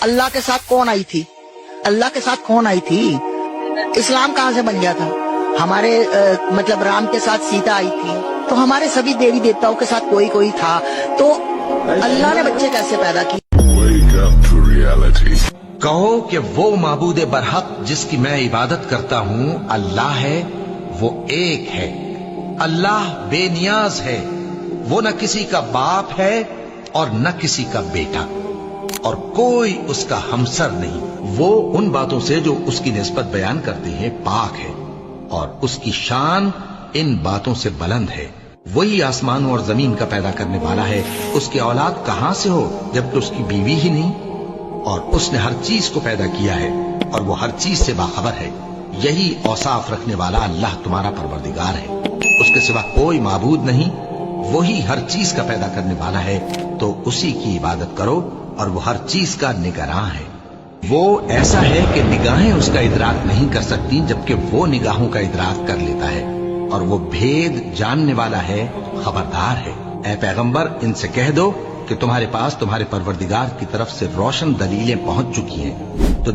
اللہ کے ساتھ کون آئی تھی؟ اللہ کے ساتھ کون آئی تھی؟ اسلام کہاں سے بن گیا تھا؟ ہمارے مطلب رام کے ساتھ سیتا آئی تھی، تو ہمارے سبھی دیوی دیوتاؤں کے ساتھ کوئی تھا، تو اللہ نے بچے کیسے پیدا کیے؟ کہو کہ وہ معبود برحق جس کی میں عبادت کرتا ہوں اللہ ہے، وہ ایک ہے، اللہ بے نیاز ہے، وہ نہ کسی کا باپ ہے اور نہ کسی کا بیٹا، اور کوئی اس کا ہمسر نہیں۔ وہ ان باتوں سے جو اس کی نسبت بیان کرتے ہیں پاک ہے، اور اس کی شان ان باتوں سے بلند ہے۔ وہی آسمانوں اور زمین کا پیدا کرنے والا ہے، اس کی اولاد کہاں سے ہو جبکہ اس کی بیوی ہی نہیں؟ اور اس نے ہر چیز کو پیدا کیا ہے اور وہ ہر چیز سے باخبر ہے۔ یہی اوصاف رکھنے والا اللہ تمہارا پروردگار ہے، اس کے سوا کوئی معبود نہیں۔ وہی ہر چیز کا پیدا کرنے والا ہے، تو اسی کی عبادت کرو، اور وہ ہر چیز کا نگراں ہے۔ وہ ایسا ہے کہ نگاہیں اس کا ادراک نہیں کر سکتی جبکہ وہ نگاہوں کا ادراک کر لیتا ہے، اور وہ بھید جاننے والا ہے، خبردار ہے۔ اے پیغمبر ان سے کہہ دو کہ تمہارے پاس تمہارے پروردگار کی طرف سے روشن دلیلیں پہنچ چکی ہیں، تو